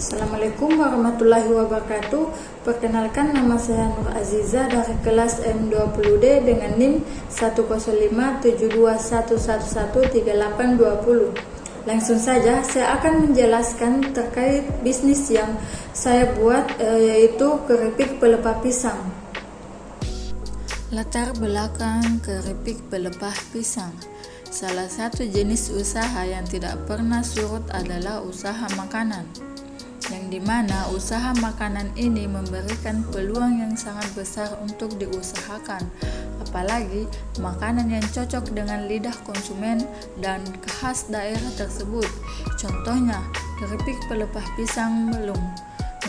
Assalamualaikum warahmatullahi wabarakatuh. Perkenalkan, nama saya Nur Aziza dari kelas M20D dengan NIM 1057211113820. Langsung saja saya akan menjelaskan terkait bisnis yang saya buat, yaitu keripik pelepah pisang. Latar belakang keripik pelepah pisang. Salah satu jenis usaha yang tidak pernah surut adalah usaha makanan, yang dimana usaha makanan ini memberikan peluang yang sangat besar untuk diusahakan, apalagi makanan yang cocok dengan lidah konsumen dan khas daerah tersebut. Contohnya, keripik pelepah pisang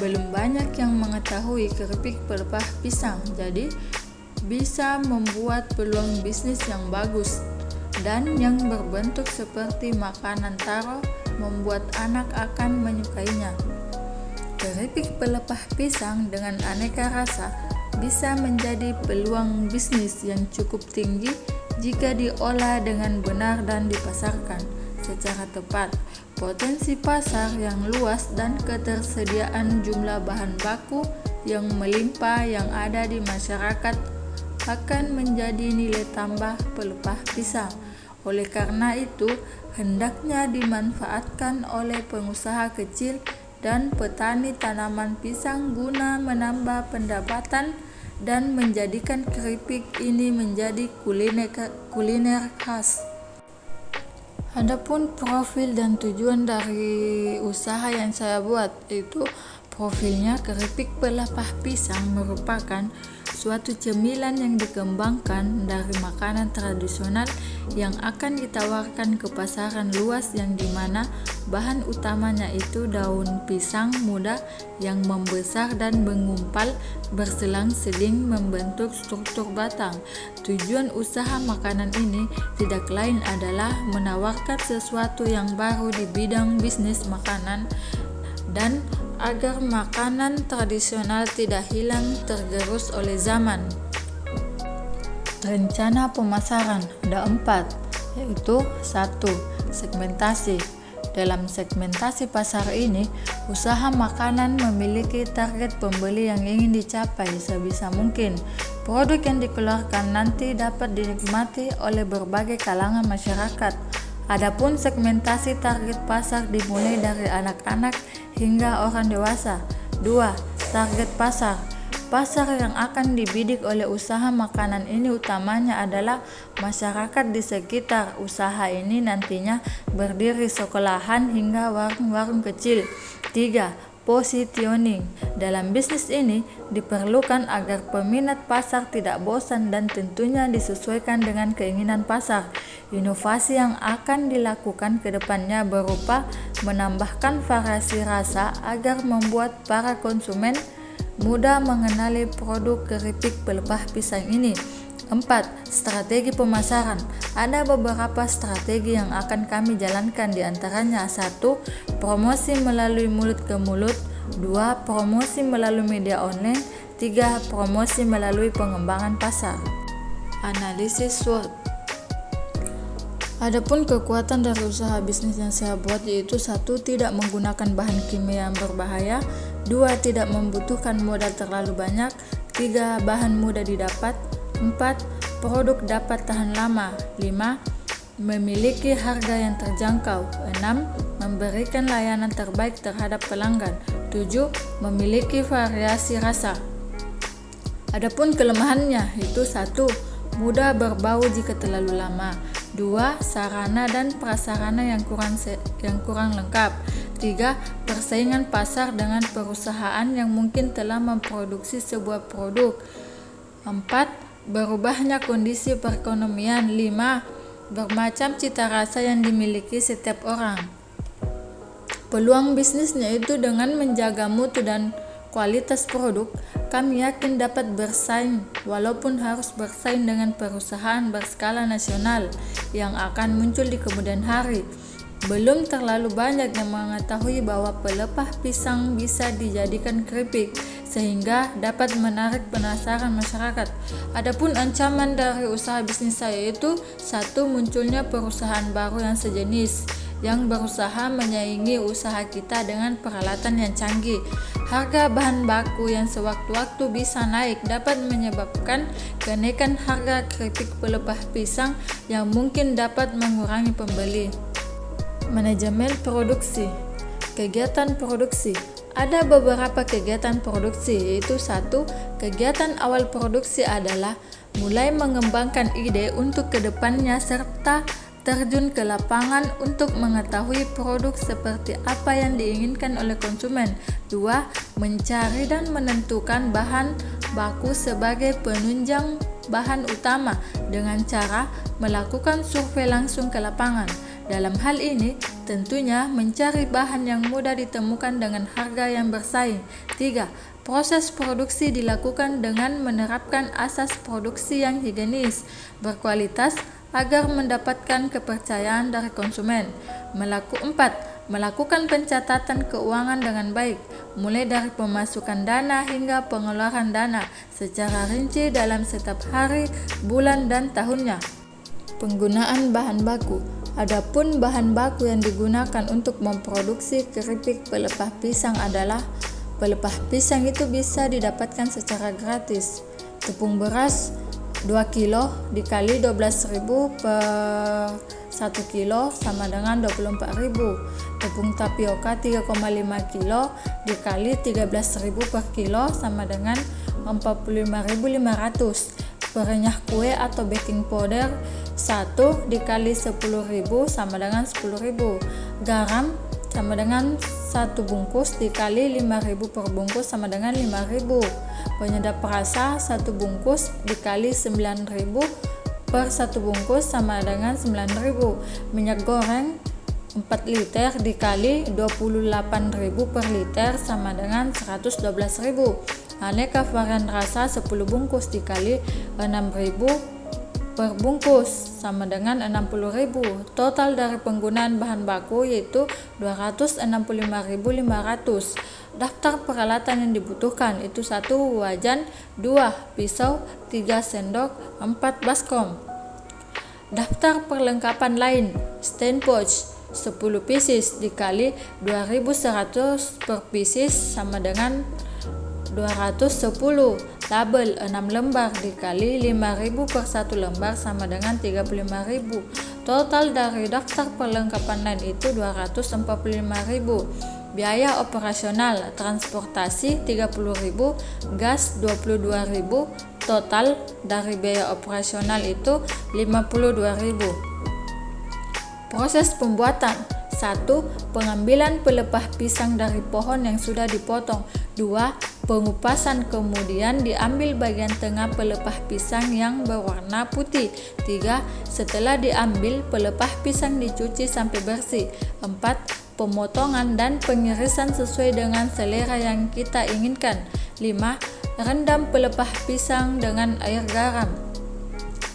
belum banyak yang mengetahui keripik pelepah pisang, jadi bisa membuat peluang bisnis yang bagus dan yang berbentuk seperti makanan taro, membuat anak akan menyukainya. Keripik pelepah pisang dengan aneka rasa bisa menjadi peluang bisnis yang cukup tinggi jika diolah dengan benar dan dipasarkan secara tepat. Potensi pasar yang luas dan ketersediaan jumlah bahan baku yang melimpah yang ada di masyarakat akan menjadi nilai tambah pelepah pisang. Oleh karena itu, hendaknya dimanfaatkan oleh pengusaha kecil dan petani tanaman pisang guna menambah pendapatan dan menjadikan keripik ini menjadi kuliner khas. Adapun profil dan tujuan dari usaha yang saya buat, itu profilnya keripik pelepah pisang merupakan suatu cemilan yang dikembangkan dari makanan tradisional yang akan ditawarkan ke pasaran luas, yang dimana bahan utamanya itu daun pisang muda yang membesar dan mengumpal berselang-seling membentuk struktur batang. Tujuan usaha makanan ini tidak lain adalah menawarkan sesuatu yang baru di bidang bisnis makanan dan agar makanan tradisional tidak hilang tergerus oleh zaman. Rencana pemasaran ada 4, yaitu 1. Segmentasi. Dalam segmentasi pasar ini, usaha makanan memiliki target pembeli yang ingin dicapai sebisa mungkin. Produk yang dikeluarkan nanti dapat dinikmati oleh berbagai kalangan masyarakat. Adapun segmentasi target pasar dimulai dari anak-anak hingga orang dewasa. 2. Target pasar. Pasar yang akan dibidik oleh usaha makanan ini utamanya adalah masyarakat di sekitar usaha ini, nantinya berdiri sekolahan hingga warung-warung kecil. 3. Positioning. Dalam bisnis ini diperlukan agar peminat pasar tidak bosan dan tentunya disesuaikan dengan keinginan pasar. Inovasi yang akan dilakukan ke depannya berupa menambahkan variasi rasa agar membuat para konsumen mudah mengenali produk keripik pelepah pisang ini. 4. Strategi pemasaran. Ada beberapa strategi yang akan kami jalankan, diantaranya 1. Promosi melalui mulut ke mulut. 2. Promosi melalui media online. 3. Promosi melalui pengembangan pasar. Analisis SWOT. Adapun kekuatan dari usaha bisnis yang saya buat, yaitu 1. Tidak menggunakan bahan kimia yang berbahaya. 2. Tidak membutuhkan modal terlalu banyak. 3. Bahan mudah didapat. 4. Produk dapat tahan lama. 5. Memiliki harga yang terjangkau. 6. Memberikan layanan terbaik terhadap pelanggan. 7. Memiliki variasi rasa. Adapun kelemahannya, itu 1. Mudah berbau jika terlalu lama. 2. Sarana dan prasarana yang kurang lengkap. 3. Persaingan pasar dengan perusahaan yang mungkin telah memproduksi sebuah produk. 4. Berubahnya kondisi perekonomian. 5. Bermacam cita rasa yang dimiliki setiap orang. Peluang bisnisnya itu dengan menjaga mutu dan kualitas produk, kami yakin dapat bersaing, walaupun harus bersaing dengan perusahaan berskala nasional yang akan muncul di kemudian hari. Belum terlalu banyak yang mengetahui bahwa pelepah pisang bisa dijadikan keripik, sehingga dapat menarik penasaran masyarakat. Adapun ancaman dari usaha bisnis saya itu 1. Munculnya perusahaan baru yang sejenis. yang berusaha menyaingi usaha kita dengan peralatan yang canggih. Harga bahan baku yang sewaktu-waktu bisa naik dapat menyebabkan kenaikan harga keripik pelepah pisang yang mungkin dapat mengurangi pembeli. Manajemen produksi. Kegiatan produksi. Ada beberapa kegiatan produksi, yaitu 1. Kegiatan awal produksi adalah mulai mengembangkan ide untuk kedepannya serta terjun ke lapangan untuk mengetahui produk seperti apa yang diinginkan oleh konsumen. 2. Mencari dan menentukan bahan baku sebagai penunjang bahan utama dengan cara melakukan survei langsung ke lapangan. Dalam hal ini, tentunya mencari bahan yang mudah ditemukan dengan harga yang bersaing. 3. Proses produksi dilakukan dengan menerapkan asas produksi yang higienis, berkualitas, agar mendapatkan kepercayaan dari konsumen. 4. Melakukan pencatatan keuangan dengan baik, mulai dari pemasukan dana hingga pengeluaran dana secara rinci dalam setiap hari, bulan, dan tahunnya. Penggunaan bahan baku. Adapun bahan baku yang digunakan untuk memproduksi keripik pelepah pisang adalah pelepah pisang itu bisa didapatkan secara gratis. Tepung beras 2 kilo dikali 12.000 per 1 kilo sama dengan 24.000. Tepung tapioka 3,5 kilo dikali 13.000 per kilo sama dengan 45.500. Perenyah kue atau baking powder 1 dikali 10.000 sama dengan 10.000. Garam sama dengan 1 bungkus dikali 5.000 per bungkus sama dengan 5.000. Penyedap rasa 1 bungkus dikali 9.000 per 1 bungkus sama dengan 9.000. Minyak goreng 4 liter dikali 28.000 per liter sama dengan 112.000. Aneka varian rasa 10 bungkus dikali 6.000 per bungkus sama dengan 60.000. Total dari penggunaan bahan baku yaitu 265.500. Daftar peralatan yang dibutuhkan itu 1 wajan, 2 pisau, 3 sendok, 4 baskom. Daftar perlengkapan lain: stand pouch 10 pieces dikali 2.100 per pieces sama dengan 210. Label 6 lembar dikali 5.000 per 1 lembar sama dengan 35.000. Total dari daftar perlengkapan lain itu 245.000. Biaya operasional transportasi 30.000, gas 22.000. Total dari biaya operasional itu 52.000. Proses pembuatan: 1. Pengambilan pelepah pisang dari pohon yang sudah dipotong. 2. Pengupasan, kemudian diambil bagian tengah pelepah pisang yang berwarna putih. 3. Setelah diambil, pelepah pisang dicuci sampai bersih. 4. Pemotongan dan pengirisan sesuai dengan selera yang kita inginkan. 5. Rendam pelepah pisang dengan air garam.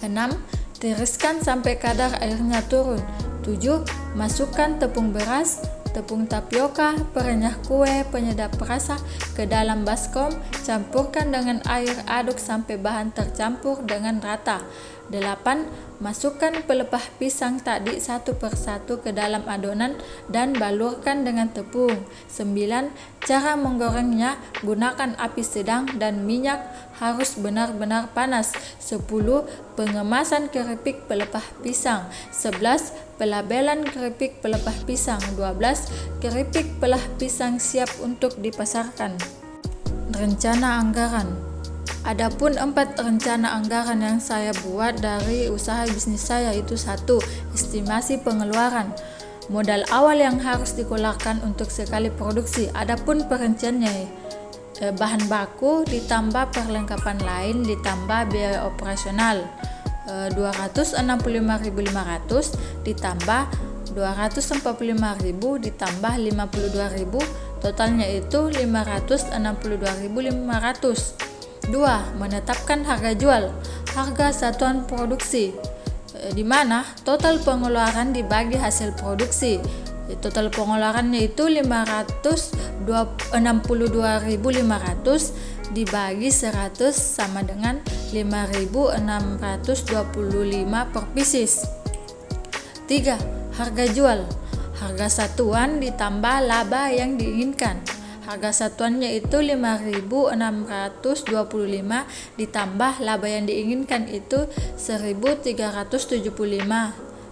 6. Tiriskan sampai kadar airnya turun. 7. Masukkan tepung beras, tepung tapioka, perenyah kue, penyedap rasa ke dalam baskom. Campurkan dengan air, aduk sampai bahan tercampur dengan rata. 8. Masukkan pelepah pisang tadi satu persatu ke dalam adonan dan balurkan dengan tepung. 9. Cara menggorengnya: gunakan api sedang dan minyak harus benar-benar panas. 10. Pengemasan keripik pelepah pisang. 11. Pelabelan keripik pelepah pisang. 12. Keripik pelepah pisang siap untuk dipasarkan. Rencana anggaran. Adapun 4 rencana anggaran yang saya buat dari usaha bisnis saya itu: 1. Estimasi pengeluaran. Modal awal yang harus dikeluarkan untuk sekali produksi. Adapun perinciannya: bahan baku ditambah perlengkapan lain ditambah biaya operasional 265.500 ditambah 245.000 ditambah 52.000, totalnya itu 562.500. 2. Menetapkan harga jual, harga satuan produksi, di mana total pengeluaran dibagi hasil produksi. Total pengeluarannya itu 562.500 dibagi 100 sama dengan 5.625 per pieces. 3. Harga jual. harga satuan ditambah laba yang diinginkan. Harga satuannya itu 5.625 ditambah laba yang diinginkan itu 1.375.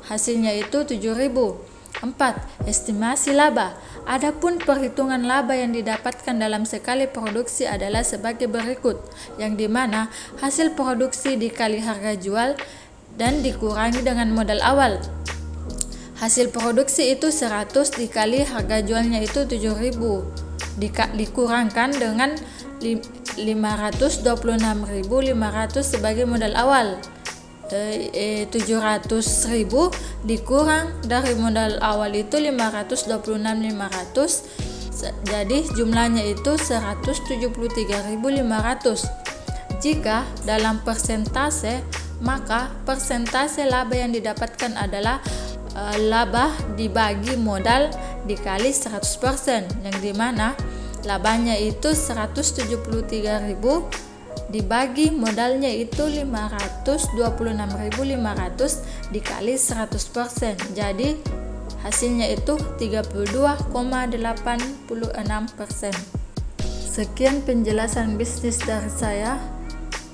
Hasilnya itu 7.000. 4. Estimasi laba. Adapun perhitungan laba yang didapatkan dalam sekali produksi adalah sebagai berikut, yang dimana hasil produksi dikali harga jual dan dikurangi dengan modal awal. Hasil produksi itu 100 dikali harga jualnya itu 7.000 dikurangkan dengan 526.500 sebagai modal awal. 700.000 dikurang dari modal awal itu 526.500, jadi jumlahnya itu 173.500. Jika dalam persentase, maka persentase laba yang didapatkan adalah laba dibagi modal dikali 100%, yang dimana labanya itu 173.000 dibagi modalnya itu 526.500 dikali 100%, jadi hasilnya itu 32,86%. Sekian penjelasan bisnis dari saya.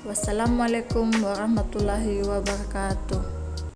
Wassalamualaikum warahmatullahi wabarakatuh.